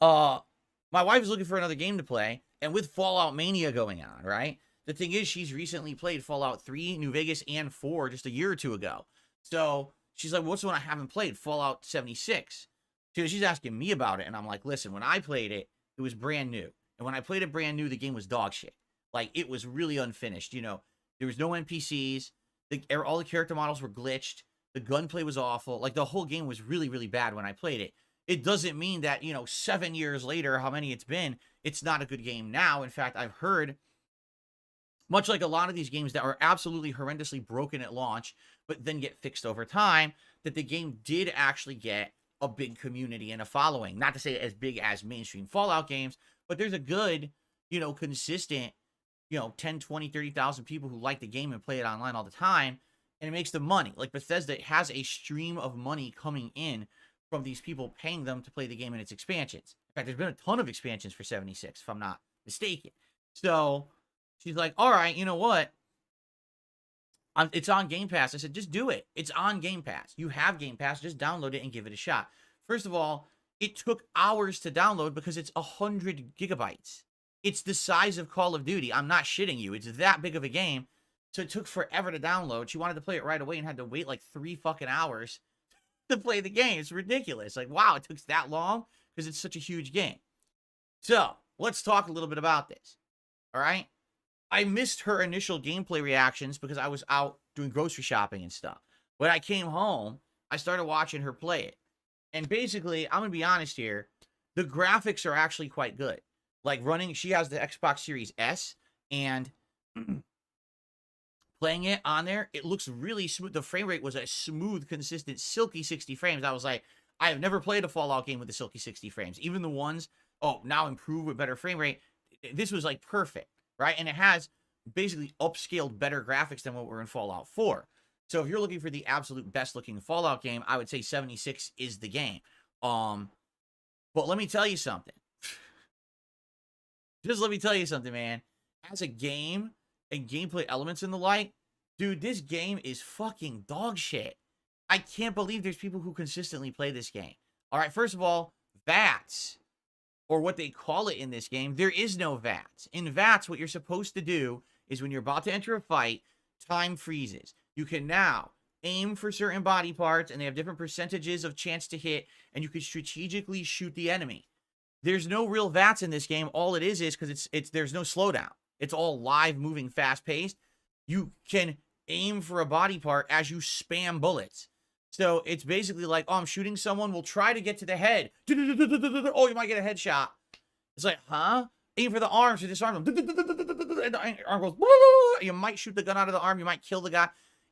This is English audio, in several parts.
Uh, my wife is looking for another game to play, and with Fallout Mania going on, right? The thing is, she's recently played Fallout 3, New Vegas, and 4 just a year or two ago. So she's like, what's the one I haven't played? Fallout 76. So she's asking me about it, and I'm like, listen, when I played it, it was brand new. And when I played it brand new, the game was dog shit. Like, it was really unfinished. You know, there was no NPCs. All the character models were glitched. The gunplay was awful. Like, the whole game was really, really bad when I played it. It doesn't mean that, 7 years later, how many it's been, it's not a good game now. In fact, I've heard, much like a lot of these games that are absolutely horrendously broken at launch, but then get fixed over time, that the game did actually get a big community and a following. Not to say as big as mainstream Fallout games, but there's a good, consistent, 10, 20, 30,000 people who like the game and play it online all the time, and it makes them money. Like Bethesda has a stream of money coming in from these people paying them to play the game and its expansions. In fact, there's been a ton of expansions for 76, if I'm not mistaken. So she's like, all right, you know what? It's on Game Pass. I said, just do it. It's on Game Pass. You have Game Pass. Just download it and give it a shot. First of all, it took hours to download because it's 100 gigabytes. It's the size of Call of Duty. I'm not shitting you. It's that big of a game. So it took forever to download. She wanted to play it right away and had to wait like 3 fucking hours to play the game. It's ridiculous. Like, wow, it took that long because it's such a huge game. So let's talk a little bit about this. All right. I missed her initial gameplay reactions because I was out doing grocery shopping and stuff. When I came home, I started watching her play it. And basically, I'm going to be honest here, the graphics are actually quite good. Like she has the Xbox Series S, and playing it on there, it looks really smooth. The frame rate was a smooth, consistent, silky 60 frames. I was like, I have never played a Fallout game with the silky 60 frames. Even the ones, now improved with better frame rate. This was like perfect, right? And it has basically upscaled better graphics than what were in Fallout 4. So if you're looking for the absolute best looking Fallout game, I would say 76 is the game. But let me tell you something. Just let me tell you something, man. As a game and gameplay elements and the like, dude, this game is fucking dog shit. I can't believe there's people who consistently play this game. All right, first of all, VATS, or what they call it in this game, there is no VATS. In VATS, what you're supposed to do is when you're about to enter a fight, time freezes. You can now aim for certain body parts, and they have different percentages of chance to hit, and you can strategically shoot the enemy. There's no real VATS in this game. All it is because there's no slowdown. It's all live, moving, fast-paced. You can aim for a body part as you spam bullets. So it's basically like, I'm shooting someone. We'll try to get to the head. Oh, you might get a headshot. It's like, huh? Aim for the arms to disarm them. And the arm goes. You might shoot the gun out of the arm. You might kill the guy.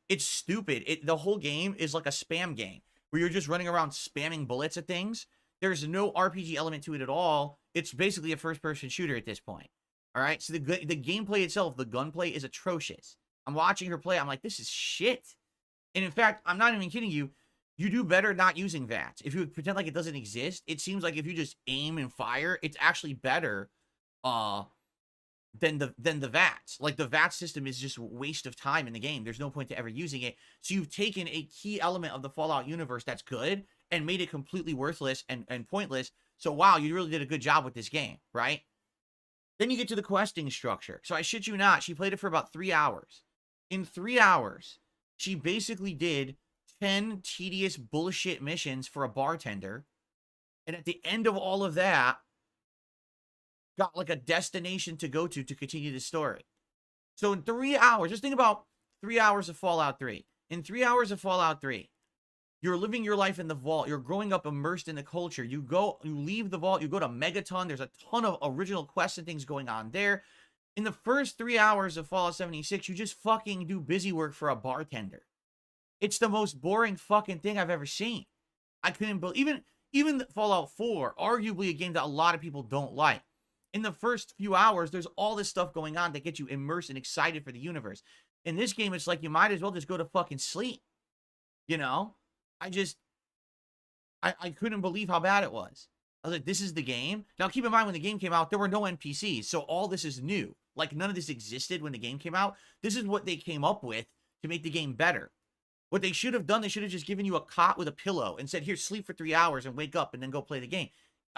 It's stupid. The whole game is like a spam game where you're just running around spamming bullets at things. There's no RPG element to it at all. It's basically a first-person shooter at this point. All right? So the gameplay itself, the gunplay is atrocious. I'm watching her play. I'm like, this is shit. And in fact, I'm not even kidding you. You do better not using VATS. If you pretend like it doesn't exist, it seems like if you just aim and fire, it's actually better than the VATS. Like, the VATS system is just a waste of time in the game. There's no point to ever using it. So you've taken a key element of the Fallout universe that's good and made it completely worthless and pointless. So, wow, you really did a good job with this game, right? Then you get to the questing structure. So I shit you not, she played it for about 3 hours. In 3 hours, she basically did 10 tedious bullshit missions for a bartender. And at the end of all of that, got like a destination to go to continue the story. So in 3 hours, just think about 3 hours of Fallout 3. In 3 hours of Fallout 3, you're living your life in the vault. You're growing up immersed in the culture. You leave the vault. You go to Megaton. There's a ton of original quests and things going on there. In the first 3 hours of Fallout 76, you just fucking do busy work for a bartender. It's the most boring fucking thing I've ever seen. I couldn't believe, even Fallout 4, arguably a game that a lot of people don't like. In the first few hours, there's all this stuff going on that gets you immersed and excited for the universe. In this game, it's like you might as well just go to fucking sleep. You know? I couldn't believe how bad it was. I was like, this is the game? Now, keep in mind, when the game came out, there were no NPCs, so all this is new. Like, none of this existed when the game came out. This is what they came up with to make the game better. What they should have done, they should have just given you a cot with a pillow and said, here, sleep for 3 hours and wake up and then go play the game.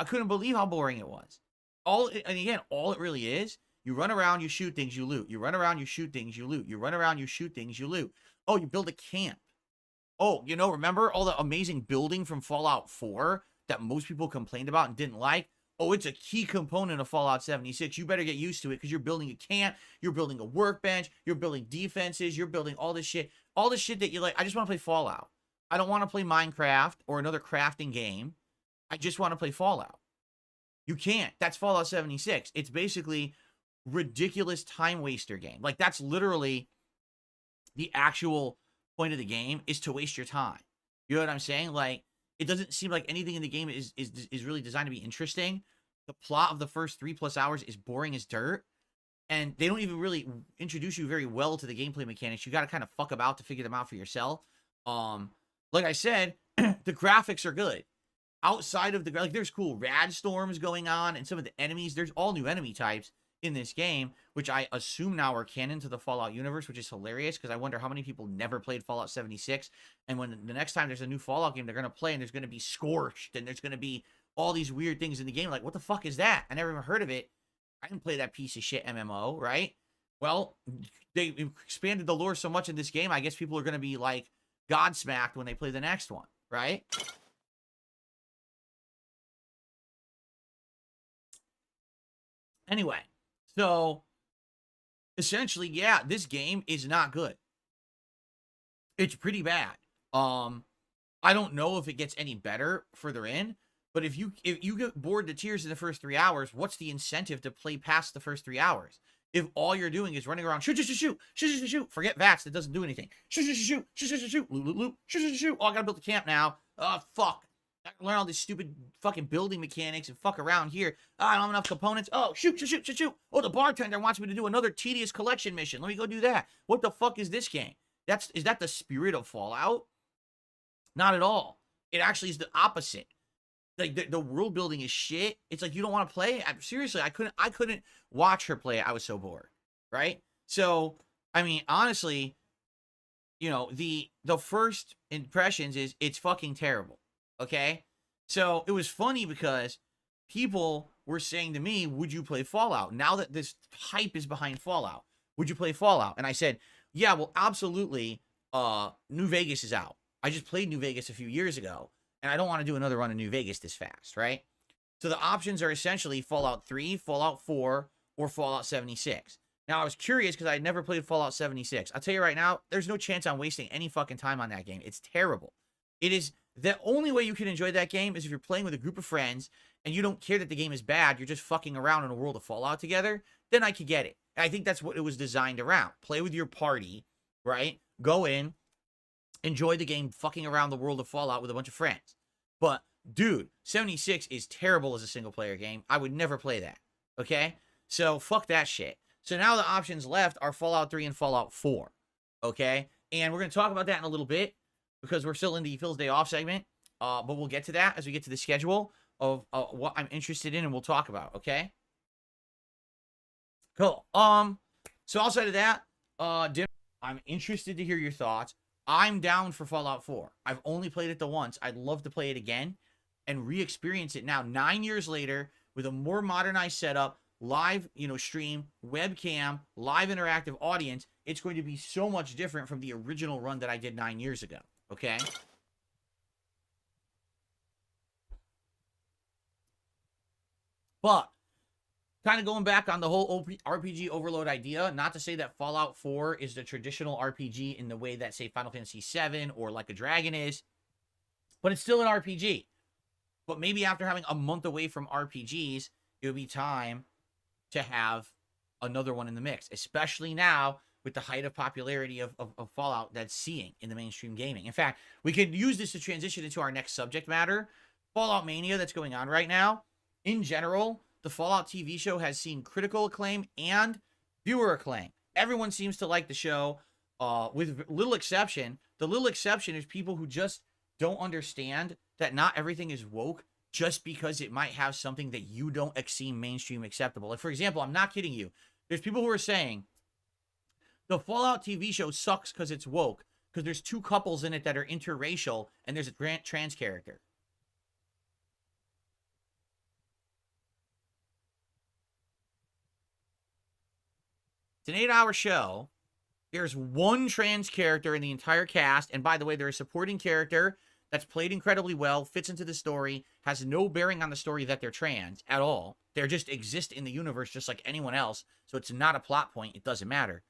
I couldn't believe how boring it was. And again, all it really is, you run around, you shoot things, you loot. You run around, you shoot things, you loot. You run around, you shoot things, you loot. Oh, you build a camp. Oh, remember all the amazing building from Fallout 4 that most people complained about and didn't like? Oh, it's a key component of Fallout 76. You better get used to it because you're building a camp, you're building a workbench, you're building defenses, you're building all this shit. All this shit that you like. I just want to play Fallout. I don't want to play Minecraft or another crafting game. I just want to play Fallout. You can't. That's Fallout 76. It's basically ridiculous time waster game. Like, that's literally the actual point of the game, is to waste your time. You know what I'm saying? Like, it doesn't seem like anything in the game is really designed to be interesting. The plot of the first 3+ hours is boring as dirt. And they don't even really introduce you very well to the gameplay mechanics. You got to kind of fuck about to figure them out for yourself. Like I said, the graphics are good. Outside of there's cool rad storms going on, and some of the enemies, there's all new enemy types in this game, which I assume now are canon to the Fallout universe, which is hilarious, because I wonder how many people never played Fallout 76, and when the next time there's a new Fallout game they're going to play, and there's going to be Scorched, and there's going to be all these weird things in the game, like, what the fuck is that? I never even heard of it. I didn't play that piece of shit MMO, right? Well, they expanded the lore so much in this game, I guess people are going to be, like, godsmacked when they play the next one, right? Anyway, so essentially, yeah, this game is not good. It's pretty bad. I don't know if it gets any better further in, but if you get bored to tears in the first 3 hours, what's the incentive to play past the first 3 hours? If all you're doing is running around, shoot, forget VATS, that doesn't do anything. Shoot, loot, shoot. Oh, I gotta build a camp now. Oh, fuck. I can learn all these stupid fucking building mechanics and fuck around here. Oh, I don't have enough components. Oh, shoot. Oh, the bartender wants me to do another tedious collection mission. Let me go do that. What the fuck is this game? Is that the spirit of Fallout? Not at all. It actually is the opposite. Like, the world building is shit. It's like, you don't want to play. Seriously, I couldn't watch her play it. I was so bored, right? So, I mean, honestly, the first impressions is it's fucking terrible. Okay? So, it was funny because people were saying to me, would you play Fallout? Now that this hype is behind Fallout, would you play Fallout? And I said, yeah, well, absolutely. New Vegas is out. I just played New Vegas a few years ago, and I don't want to do another run of New Vegas this fast, right? So the options are essentially Fallout 3, Fallout 4, or Fallout 76. Now, I was curious because I had never played Fallout 76. I'll tell you right now, there's no chance I'm wasting any fucking time on that game. It's terrible. It is the only way you can enjoy that game is if you're playing with a group of friends and you don't care that the game is bad, you're just fucking around in a world of Fallout together, then I could get it. And I think that's what it was designed around. Play with your party, right? Go in, enjoy the game fucking around the world of Fallout with a bunch of friends. But, dude, 76 is terrible as a single-player game. I would never play that, okay? So, fuck that shit. So now the options left are Fallout 3 and Fallout 4, okay? And we're going to talk about that in a little bit because we're still in the Phil's Day Off segment. But we'll get to that as we get to the schedule of what I'm interested in and we'll talk about, okay? Cool. So outside of that, I'm interested to hear your thoughts. I'm down for Fallout 4. I've only played it once. I'd love to play it again and re-experience it now, 9 years later, with a more modernized setup, live, stream, webcam, live interactive audience. It's going to be so much different from the original run that I did 9 years ago, okay? But kind of going back on the whole RPG overload idea, not to say that Fallout 4 is the traditional RPG in the way that, say, Final Fantasy VII or Like a Dragon is, but it's still an RPG. But maybe after having a month away from RPGs, it would be time to have another one in the mix, especially now with the height of popularity of Fallout that's seeing in the mainstream gaming. In fact, we could use this to transition into our next subject matter, Fallout Mania that's going on right now. In general, the Fallout TV show has seen critical acclaim and viewer acclaim. Everyone seems to like the show, with little exception. The little exception is people who just don't understand that not everything is woke just because it might have something that you don't seem mainstream acceptable. Like, for example, I'm not kidding you. There's people who are saying the Fallout TV show sucks because it's woke, because there's 2 couples in it that are interracial and there's a trans character. It's an 8-hour show. There's one trans character in the entire cast. And by the way, they're a supporting character that's played incredibly well, fits into the story, has no bearing on the story that they're trans at all. They just exist in the universe just like anyone else. So it's not a plot point. It doesn't matter.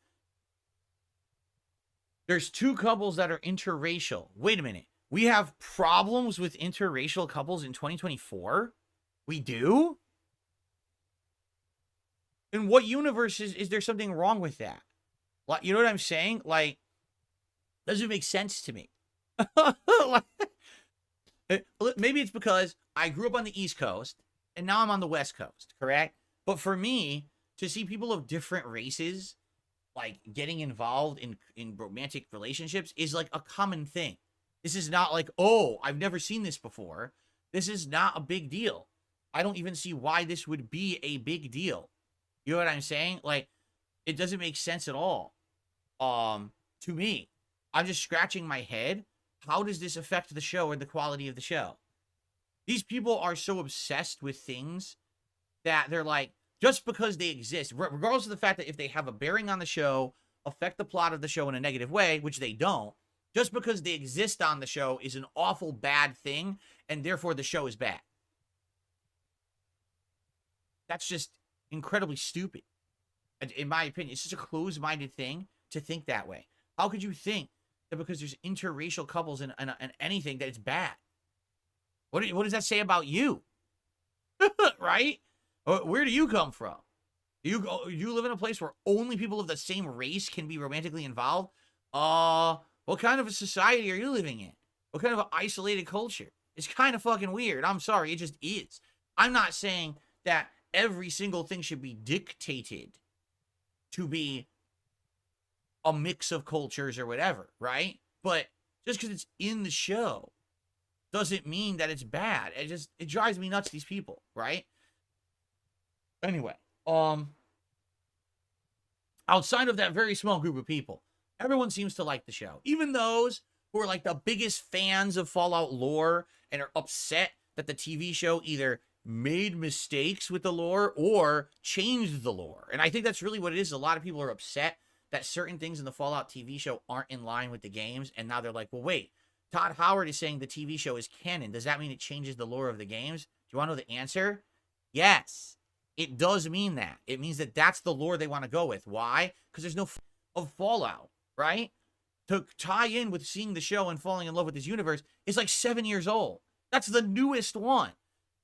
There's 2 couples that are interracial. Wait a minute. We have problems with interracial couples in 2024? We do? In what universe is there something wrong with that? Like, you know what I'm saying? Like, doesn't make sense to me. Maybe it's because I grew up on the East Coast and now I'm on the West Coast, correct? But for me, to see people of different races like getting involved in romantic relationships is like a common thing. This is not like, oh, I've never seen this before. This is not a big deal. I don't even see why this would be a big deal. You know what I'm saying? Like, it doesn't make sense at all. To me, I'm just scratching my head. How does this affect the show or the quality of the show? These people are so obsessed with things that they're like, just because they exist, regardless of the fact that if they have a bearing on the show, affect the plot of the show in a negative way, which they don't, just because they exist on the show is an awful bad thing, and therefore the show is bad. That's just incredibly stupid. In my opinion, it's just a closed-minded thing to think that way. How could you think that because there's interracial couples and anything that it's bad? What does that say about you? Right? Where do you come from? You live in a place where only people of the same race can be romantically involved? What kind of a society are you living in? What kind of an isolated culture? It's kind of fucking weird. I'm sorry, it just is. I'm not saying that every single thing should be dictated to be a mix of cultures or whatever, right? But just because it's in the show doesn't mean that it's bad. It drives me nuts, these people, right? Anyway, outside of that very small group of people, everyone seems to like the show. Even those who are like the biggest fans of Fallout lore and are upset that the TV show either made mistakes with the lore or changed the lore. And I think that's really what it is. A lot of people are upset that certain things in the Fallout TV show aren't in line with the games. And now they're like, well, wait, Todd Howard is saying the TV show is canon. Does that mean it changes the lore of the games? Do you want to know the answer? Yes, it does mean that. It means that that's the lore they want to go with. Why? Because there's no of Fallout, right? To tie in with seeing the show and falling in love with this universe is like 7 years old. That's the newest one.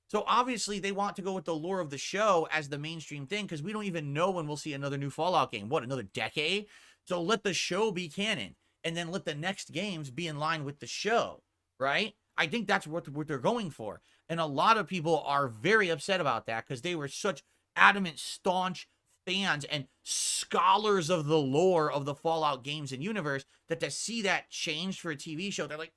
So obviously they want to go with the lore of the show as the mainstream thing because we don't even know when we'll see another new Fallout game. What, another decade? So let the show be canon and then let the next games be in line with the show, right? I think that's what they're going for. And a lot of people are very upset about that because they were such adamant, staunch fans and scholars of the lore of the Fallout games and universe that to see that changed for a TV show, they're like,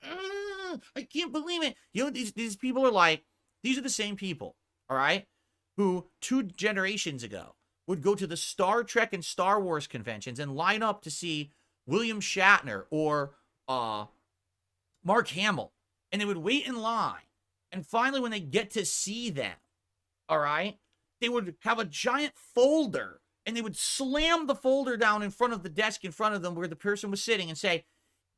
I can't believe it. You know, these people are like, these are the same people, all right, who 2 generations ago would go to the Star Trek and Star Wars conventions and line up to see William Shatner or Mark Hamill. And they would wait in line. And finally, when they get to see them, all right, they would have a giant folder and they would slam the folder down in front of the desk in front of them where the person was sitting and say,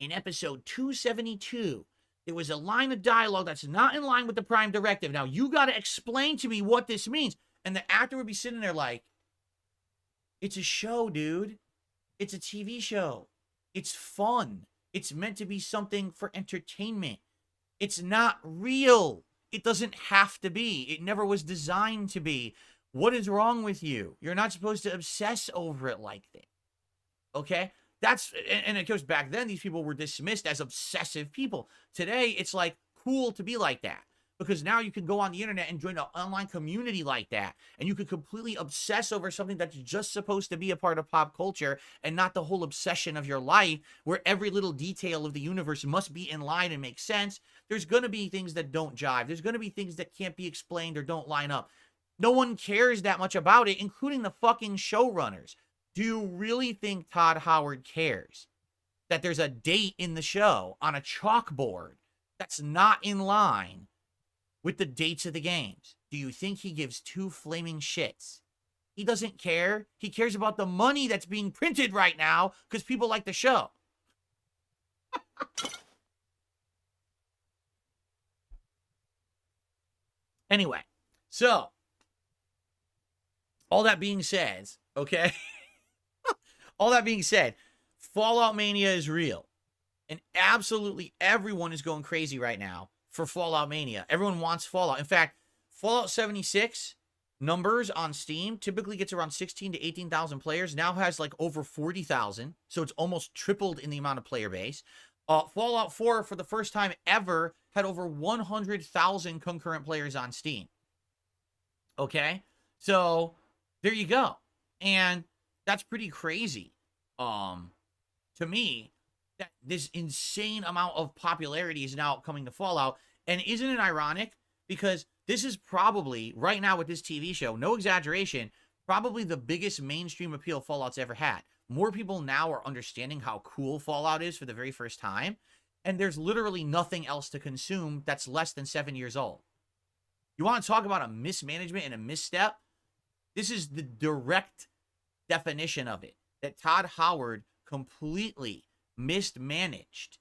in episode 272, there was a line of dialogue that's not in line with the Prime Directive. Now, you got to explain to me what this means. And the actor would be sitting there like, it's a show, dude. It's a TV show. It's fun. It's meant to be something for entertainment. It's not real. It doesn't have to be. It never was designed to be. What is wrong with you? You're not supposed to obsess over it like that. Okay? And it goes back then, these people were dismissed as obsessive people. Today, it's like cool to be like that. Because now you can go on the internet and join an online community like that. And you can completely obsess over something that's just supposed to be a part of pop culture and not the whole obsession of your life where every little detail of the universe must be in line and make sense. There's going to be things that don't jive. There's going to be things that can't be explained or don't line up. No one cares that much about it, including the fucking showrunners. Do you really think Todd Howard cares that there's a date in the show on a chalkboard that's not in line with the dates of the games? Do you think he gives 2 flaming shits? He doesn't care. He cares about the money that's being printed right now because people like the show. Anyway, so all that being said, okay? All that being said, Fallout Mania is real. And absolutely everyone is going crazy right now for Fallout Mania. Everyone wants Fallout. In fact, Fallout 76 numbers on Steam typically gets around 16 to 18,000 players. Now has like over 40,000. So it's almost tripled in the amount of player base. Fallout 4, for the first time ever, had over 100,000 concurrent players on Steam. Okay? So there you go. And that's pretty crazy. To me, that this insane amount of popularity is now coming to Fallout. And isn't it ironic? Because this is probably, right now with this TV show, no exaggeration, probably the biggest mainstream appeal Fallout's ever had. More people now are understanding how cool Fallout is for the very first time. And there's literally nothing else to consume that's less than 7 years old. You want to talk about a mismanagement and a misstep? This is the direct definition of it. That Todd Howard completely mismanaged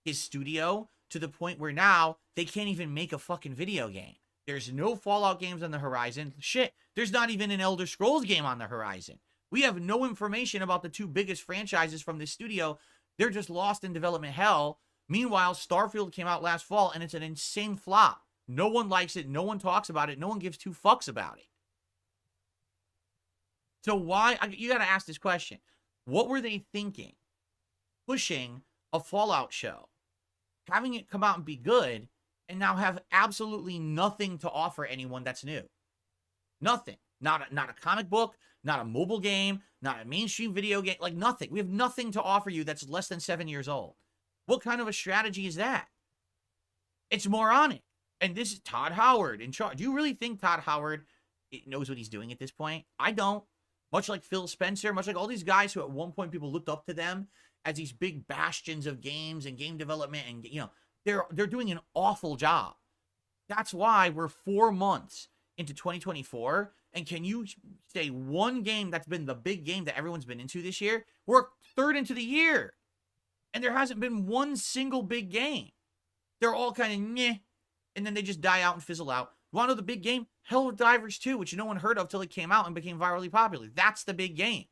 his studio to the point where now they can't even make a fucking video game. There's no Fallout games on the horizon. Shit, there's not even an Elder Scrolls game on the horizon. We have no information about the two biggest franchises from this studio. They're just lost in development hell. Meanwhile, Starfield came out last fall and it's an insane flop. No one likes it. No one talks about it. No one gives two fucks about it. So why, you got to ask this question. What were they thinking? Pushing a Fallout show, having it come out and be good, and now have absolutely nothing to offer anyone that's new. Nothing. Not a comic book, not a mobile game, not a mainstream video game, like nothing. We have nothing to offer you that's less than 7 years old. What kind of a strategy is that? It's moronic. And this is Todd Howard in charge. Do you really think Todd Howard knows what he's doing at this point? I don't. Much like Phil Spencer, much like all these guys who at one point people looked up to them as these big bastions of games and game development, and you know, they're doing an awful job. That's why we're 4 months into 2024, and can you say one game that's been the big game that everyone's been into this year? We're third into the year, and there hasn't been one single big game. They're all kind of meh, and then they just die out and fizzle out. You want to know the big game? Helldivers 2, which no one heard of till it came out and became virally popular. That's the big game.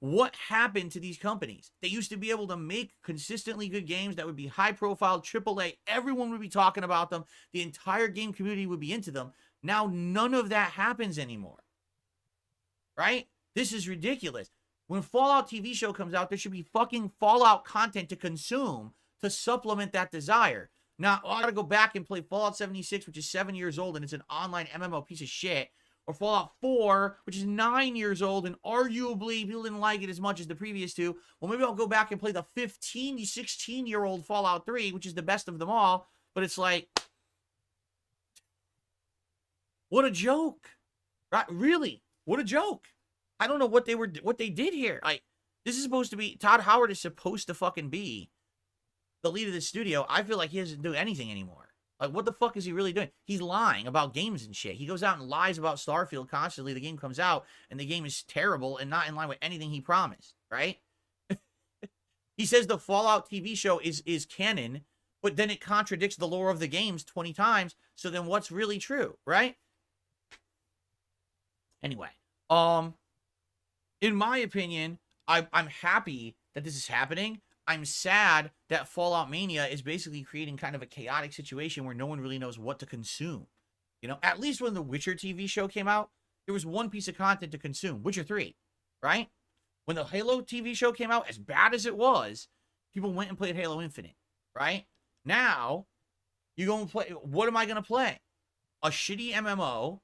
What happened to these companies? They used to be able to make consistently good games that would be high profile, AAA. Everyone would be talking about them. The entire game community would be into them. Now none of that happens anymore. Right? This is ridiculous. When Fallout TV show comes out, there should be fucking Fallout content to consume to supplement that desire. Now, I gotta go back and play Fallout 76, which is 7 years old, and it's an online MMO piece of shit. Or Fallout 4, which is 9 years old, and arguably people didn't like it as much as the previous two. Well, maybe I'll go back and play the 15 to 16-year-old Fallout 3, which is the best of them all. But it's like, what a joke. Right? Really? What a joke. I don't know what they did here. Like, this is supposed to be, Todd Howard is supposed to fucking be the lead of the studio. I feel like he doesn't do anything anymore. Like, what the fuck is he really doing? He's lying about games and shit. He goes out and lies about Starfield constantly. The game comes out, and the game is terrible and not in line with anything he promised, right? He says the Fallout TV show is canon, but then it contradicts the lore of the games 20 times, so then what's really true, right? Anyway, in my opinion, I'm happy that this is happening. I'm sad that Fallout Mania is basically creating kind of a chaotic situation where no one really knows what to consume. You know, at least when the Witcher TV show came out, there was one piece of content to consume, Witcher 3, right? When the Halo TV show came out, as bad as it was, people went and played Halo Infinite, right? Now, you go and play, what am I going to play? A shitty MMO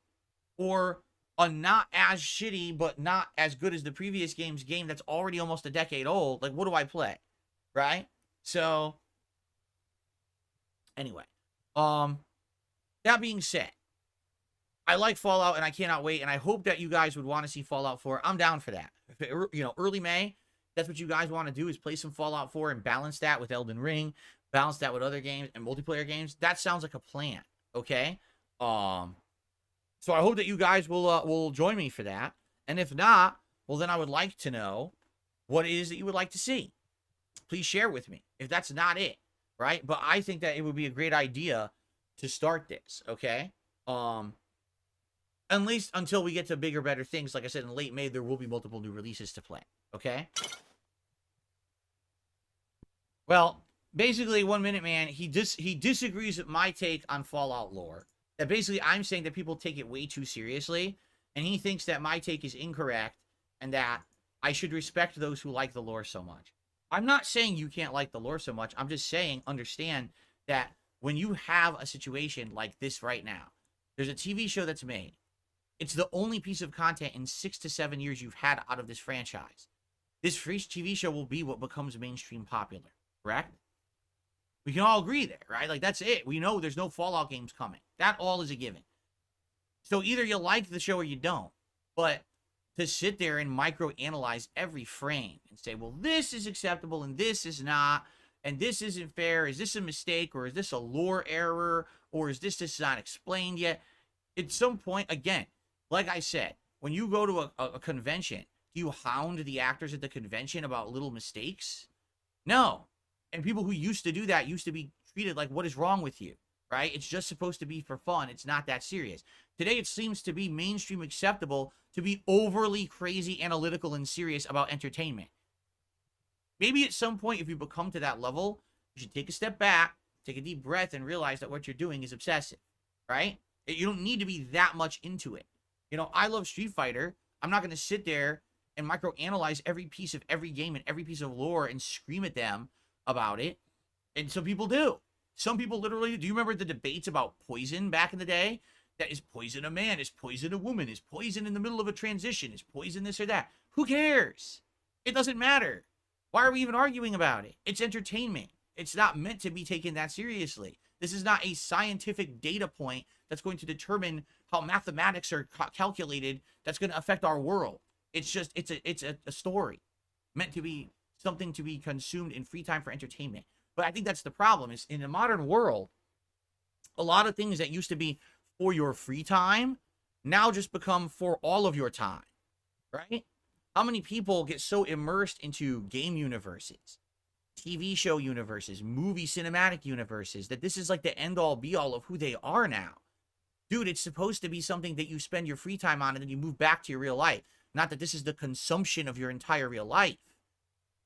or a not as shitty but not as good as the previous game that's already almost a decade old? Like, what do I play? Right? So, anyway, that being said, I like Fallout and I cannot wait, and I hope that you guys would want to see Fallout 4. I'm down for that. If it, you know, early May, that's what you guys want to do, is play some Fallout 4 and balance that with Elden Ring, balance that with other games and multiplayer games. That sounds like a plan, okay? So I hope that you guys will join me for that. And if not, well, then I would like to know what it is that you would like to see. Please share with me if that's not it, right? But I think that it would be a great idea to start this, okay? At least until we get to bigger, better things. Like I said, in late May, there will be multiple new releases to play, okay? Well, basically, 1 Minute Man, he disagrees with my take on Fallout lore. That basically, I'm saying that people take it way too seriously, and he thinks that my take is incorrect, and that I should respect those who like the lore so much. I'm not saying you can't like the lore so much. I'm just saying, understand that when you have a situation like this right now, there's a TV show that's made. It's the only piece of content in 6 to 7 years you've had out of this franchise. This free TV show will be what becomes mainstream popular, correct? We can all agree there, right? Like, that's it. We know there's no Fallout games coming. That all is a given. So either you like the show or you don't. But to sit there and micro-analyze every frame and say, well, this is acceptable and this is not, and this isn't fair, is this a mistake, or is this a lore error, or is this not explained yet? At some point, again, like I said, when you go to a convention, do you hound the actors at the convention about little mistakes? No. And people who used to do that used to be treated like, what is wrong with you, right? It's just supposed to be for fun. It's not that serious. Today, it seems to be mainstream acceptable to be overly crazy, analytical, and serious about entertainment. Maybe at some point, if you become to that level, you should take a step back, take a deep breath, and realize that what you're doing is obsessive, right? You don't need to be that much into it. You know, I love Street Fighter. I'm not going to sit there and microanalyze every piece of every game and every piece of lore and scream at them about it. And some people do. Some people literally, do you remember the debates about poison back in the day? That is poison a man, is poison a woman, is poison in the middle of a transition, is poison this or that. Who cares? It doesn't matter. Why are we even arguing about it? It's entertainment. It's not meant to be taken that seriously. This is not a scientific data point that's going to determine how mathematics are calculated that's going to affect our world. It's just, it's a story meant to be something to be consumed in free time for entertainment. But I think that's the problem, is in the modern world, a lot of things that used to be for your free time now just become for all of your time, right? How many people get so immersed into game universes, TV show universes, movie cinematic universes, that this is like the end-all be-all of who they are now? Dude, it's supposed to be something that you spend your free time on and then you move back to your real life. Not that this is the consumption of your entire real life.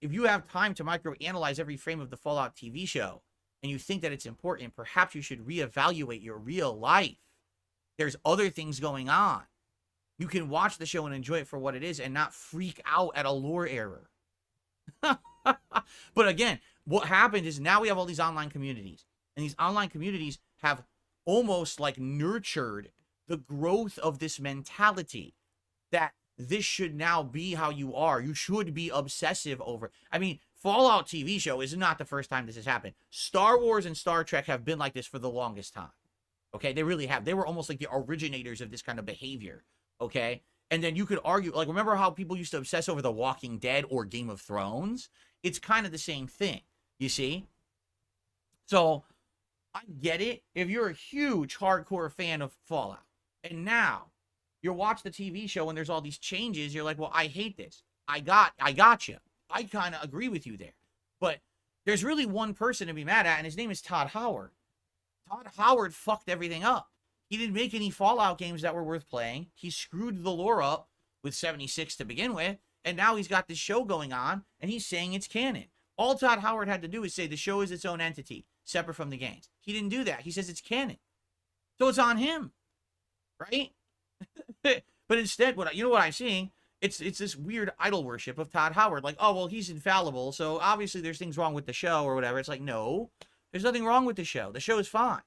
If you have time to microanalyze every frame of the Fallout TV show and you think that it's important, perhaps you should reevaluate your real life. There's other things going on. You can watch the show and enjoy it for what it is and not freak out at a lore error. But again, what happened is now we have all these online communities. And these online communities have almost like nurtured the growth of this mentality that this should now be how you are. You should be obsessive over. I mean, Fallout TV show is not the first time this has happened. Star Wars and Star Trek have been like this for the longest time. Okay, they really have. They were almost like the originators of this kind of behavior. Okay, and then you could argue, like, remember how people used to obsess over The Walking Dead or Game of Thrones? It's kind of the same thing, you see? So, I get it. If you're a huge hardcore fan of Fallout, and now you watch the TV show and there's all these changes, you're like, well, I hate this. I got you. I kind of agree with you there. But there's really one person to be mad at, and his name is Todd Howard. Todd Howard fucked everything up. He didn't make any Fallout games that were worth playing. He screwed the lore up with 76 to begin with, and now he's got this show going on, and he's saying it's canon. All Todd Howard had to do is say the show is its own entity, separate from the games. He didn't do that. He says it's canon. So it's on him, right? But instead, you know what I'm seeing? It's this weird idol worship of Todd Howard. Like, oh, well, he's infallible, so obviously there's things wrong with the show or whatever. It's like, no, there's nothing wrong with the show. The show is fine.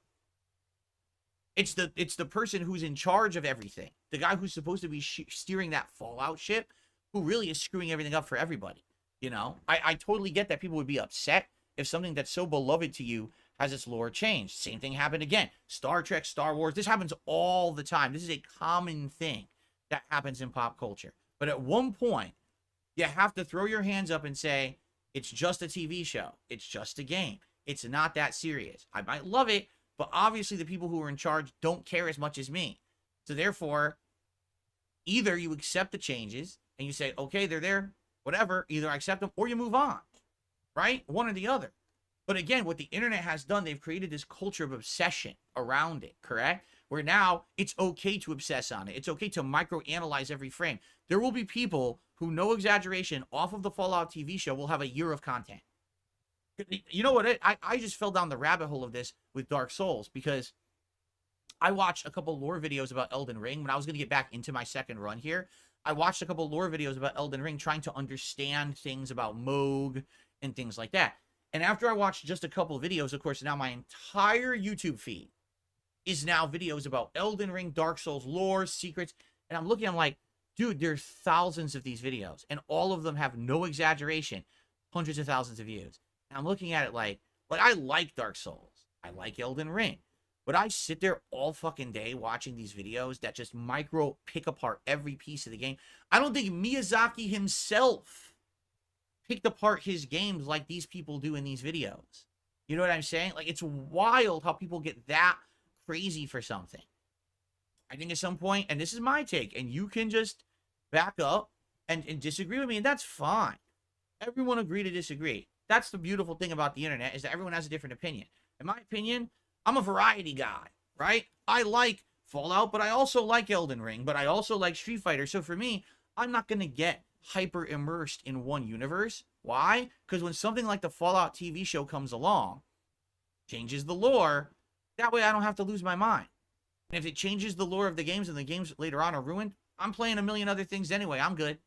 It's the person who's in charge of everything. The guy who's supposed to be steering that Fallout ship, who really is screwing everything up for everybody. You know, I totally get that people would be upset if something that's so beloved to you has its lore changed. Same thing happened again. Star Trek, Star Wars. This happens all the time. This is a common thing that happens in pop culture. But at one point, you have to throw your hands up and say, it's just a TV show. It's just a game. It's not that serious. I might love it, but obviously the people who are in charge don't care as much as me. So therefore, either you accept the changes and you say, okay, they're there, whatever, either I accept them or you move on, right? One or the other. But again, what the internet has done, they've created this culture of obsession around it, correct? Where now it's okay to obsess on it. It's okay to microanalyze every frame. There will be people who, no exaggeration, off of the Fallout TV show will have a year of content. You know what? I just fell down the rabbit hole of this with Dark Souls because I watched a couple lore videos about Elden Ring when I was going to get back into my second run here. I watched a couple lore videos about Elden Ring trying to understand things about Moog and things like that. And after I watched just a couple of videos, of course, now my entire YouTube feed is now videos about Elden Ring, Dark Souls lore, secrets. And I'm looking, I'm like, dude, there's thousands of these videos. And all of them have, no exaggeration, hundreds of thousands of views. And I'm looking at it like I like Dark Souls. I like Elden Ring. But I sit there all fucking day watching these videos that just micro pick apart every piece of the game. I don't think Miyazaki himself picked apart his games like these people do in these videos. You know what I'm saying? Like, it's wild how people get that crazy for something. I think at some point, and this is my take, and you can just back up and disagree with me, and that's fine. Everyone agree to disagree. That's the beautiful thing about the internet, is that everyone has a different opinion. In my opinion, I'm a variety guy, right? I like Fallout, but I also like Elden Ring, but I also like Street Fighter. So for me, I'm not going to get hyper immersed in one universe. Why? Because when something like the Fallout TV show comes along, changes the lore, that way I don't have to lose my mind. And if it changes the lore of the games and the games later on are ruined, I'm playing a million other things anyway. I'm good.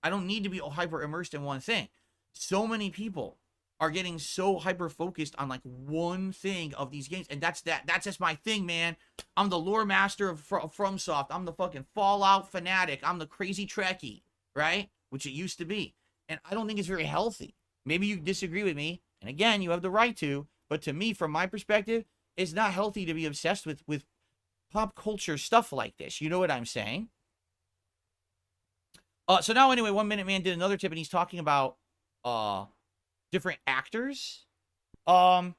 I don't need to be hyper immersed in one thing. So many people are getting so hyper focused on like one thing of these games, and that's just my thing, man. I'm the lore master of FromSoft. I'm the fucking Fallout fanatic. I'm the crazy Trekkie, right? Which it used to be, and I don't think it's very healthy. Maybe you disagree with me, and again, you have the right to. But to me, from my perspective, it's not healthy to be obsessed with pop culture stuff like this. You know what I'm saying? So now, anyway, 1 Minute Man did another tip, and he's talking about different actors. Bloomkit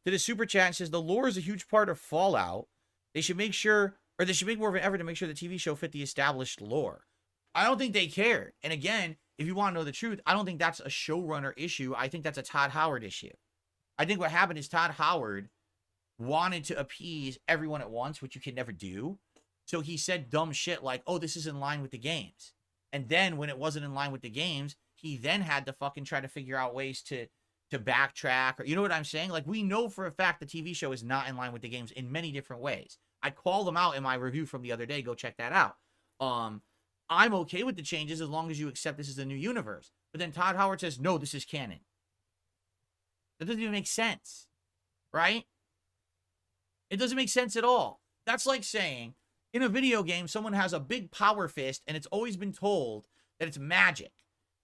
did a super chat and says the lore is a huge part of Fallout. They should make sure, or they should make more of an effort to make sure the TV show fit the established lore. I don't think they care. And again, if you want to know the truth, I don't think that's a showrunner issue. I think that's a Todd Howard issue. I think what happened is Todd Howard wanted to appease everyone at once, which you can never do. So he said dumb shit like, oh, this is in line with the games. And then when it wasn't in line with the games, he then had to fucking try to figure out ways to backtrack, or you know what I'm saying? Like, we know for a fact the TV show is not in line with the games in many different ways. I call them out in my review from the other day. Go check that out. I'm okay with the changes as long as you accept this is a new universe. But then Todd Howard says, no, this is canon. That doesn't even make sense, right? It doesn't make sense at all. That's like saying, in a video game, someone has a big power fist, and it's always been told that it's magic.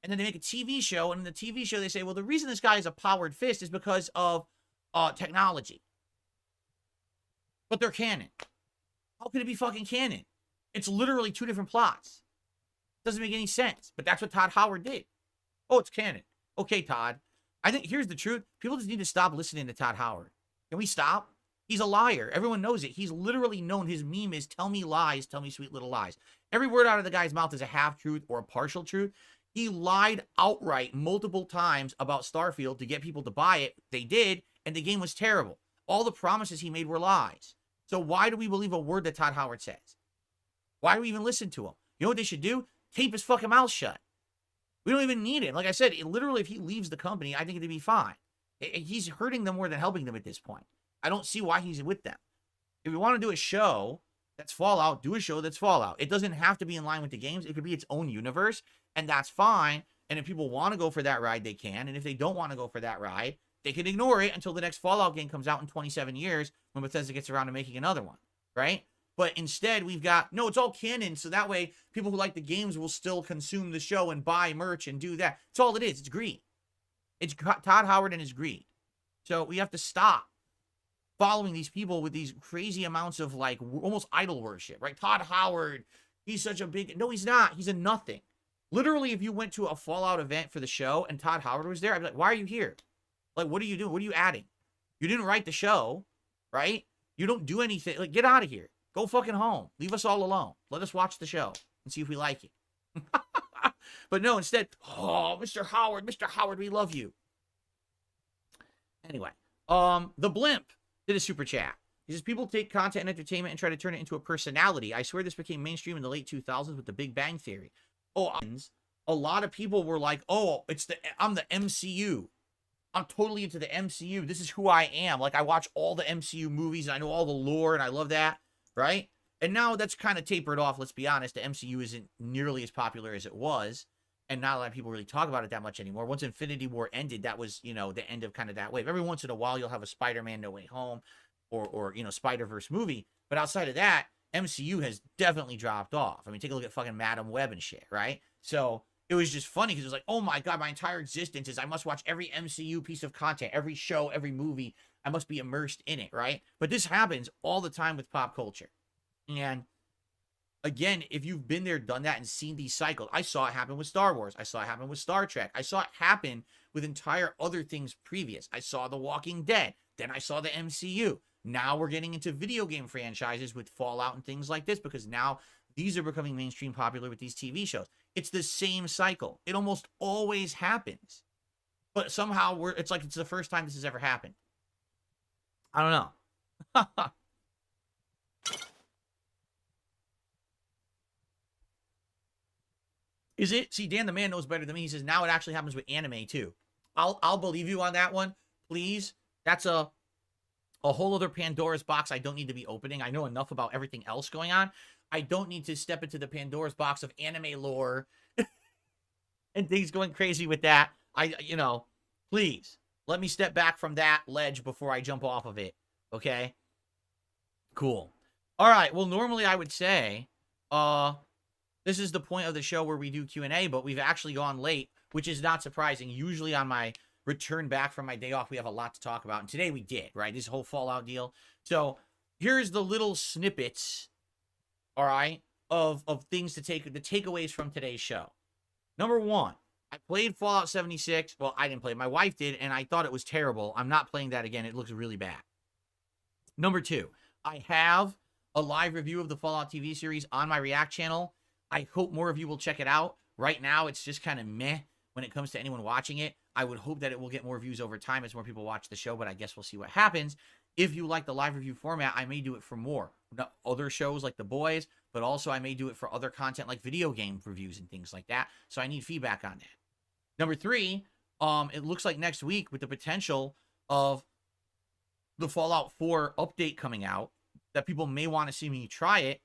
And then they make a TV show, and in the TV show, they say, well, the reason this guy has a powered fist is because of technology. But they're canon. How can it be fucking canon? It's literally two different plots. Doesn't make any sense. But that's what Todd Howard did. Oh, it's canon. Okay, Todd. I think here's the truth. People just need to stop listening to Todd Howard. Can we stop? He's a liar. Everyone knows it. He's literally known. His meme is, tell me lies, tell me sweet little lies. Every word out of the guy's mouth is a half-truth or a partial truth. He lied outright multiple times about Starfield to get people to buy it. They did, and the game was terrible. All the promises he made were lies. So why do we believe a word that Todd Howard says? Why do we even listen to him? You know what they should do? Tape his fucking mouth shut. We don't even need it. Like I said, literally, if he leaves the company, I think it'd be fine. He's hurting them more than helping them at this point. I don't see why he's with them. If you want to do a show that's Fallout, do a show that's Fallout. It doesn't have to be in line with the games. It could be its own universe, and that's fine. And if people want to go for that ride, they can. And if they don't want to go for that ride, they can ignore it until the next Fallout game comes out in 27 years when Bethesda gets around to making another one, right? But instead, we've got, no, it's all canon, so that way people who like the games will still consume the show and buy merch and do that. It's all it is. It's greed. It's Todd Howard and his greed. So we have to stop following these people with these crazy amounts of, like, almost idol worship, right? Todd Howard, he's such a big... No, he's not. He's a nothing. Literally, if you went to a Fallout event for the show and Todd Howard was there, I'd be like, why are you here? Like, what are you doing? What are you adding? You didn't write the show, right? You don't do anything. Like, get out of here. Go fucking home. Leave us all alone. Let us watch the show and see if we like it. But no, instead, oh, Mr. Howard, we love you. Anyway, the Blimp did a super chat. He says, people take content and entertainment and try to turn it into a personality. I swear this became mainstream in the late 2000s with the Big Bang Theory. Oh, a lot of people were like, oh, I'm the MCU. I'm totally into the MCU. This is who I am. Like, I watch all the MCU movies, and I know all the lore, and I love that, right? And now that's kind of tapered off, let's be honest. The MCU isn't nearly as popular as it was, and not a lot of people really talk about it that much anymore. Once Infinity War ended, that was, you know, the end of kind of that wave. Every once in a while, you'll have a Spider-Man No Way Home or you know, Spider-Verse movie. But outside of that, MCU has definitely dropped off. I mean, take a look at fucking Madam Web and shit, right? So it was just funny because it was like, oh my God, my entire existence is I must watch every MCU piece of content, every show, every movie. I must be immersed in it, right? But this happens all the time with pop culture. And again, if you've been there, done that, and seen these cycles, I saw it happen with Star Wars. I saw it happen with Star Trek. I saw it happen with entire other things previous. I saw The Walking Dead. Then I saw the MCU. Now we're getting into video game franchises with Fallout and things like this because now these are becoming mainstream popular with these TV shows. It's the same cycle. It almost always happens. But somehow it's like it's the first time this has ever happened. I don't know. Is it? See, Dan the man knows better than me. He says now it actually happens with anime too. I'll believe you on that one. Please. That's a whole other Pandora's box I don't need to be opening. I know enough about everything else going on. I don't need to step into the Pandora's box of anime lore and things going crazy with that. You know, please let me step back from that ledge before I jump off of it. Okay? Cool. All right. Well, normally I would say, this is the point of the show where we do Q&A, but we've actually gone late, which is not surprising. Usually on my return back from my day off, we have a lot to talk about. And today we did, right? This whole Fallout deal. So here's the little snippets, all right, of things to take, the takeaways from today's show. Number one, I played Fallout 76. Well, I didn't play it. My wife did, and I thought it was terrible. I'm not playing that again. It looks really bad. Number two, I have a live review of the Fallout TV series on my React channel. I hope more of you will check it out. Right now, it's just kind of meh when it comes to anyone watching it. I would hope that it will get more views over time as more people watch the show, but I guess we'll see what happens. If you like the live review format, I may do it for more. Other shows like The Boys, but also I may do it for other content like video game reviews and things like that. So I need feedback on that. Number three, it looks like next week with the potential of the Fallout 4 update coming out, that people may want to see me try it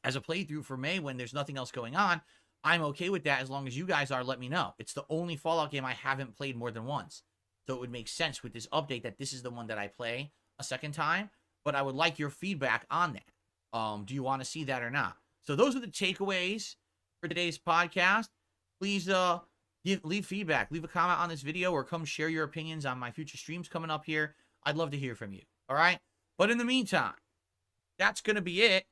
as a playthrough for May when there's nothing else going on. I'm okay with that as long as you guys are. Let me know. It's the only Fallout game I haven't played more than once. So it would make sense with this update that this is the one that I play a second time. But I would like your feedback on that. Do you want to see that or not? So those are the takeaways for today's podcast. Please leave feedback. Leave a comment on this video or come share your opinions on my future streams coming up here. I'd love to hear from you. All right? But in the meantime, that's going to be it.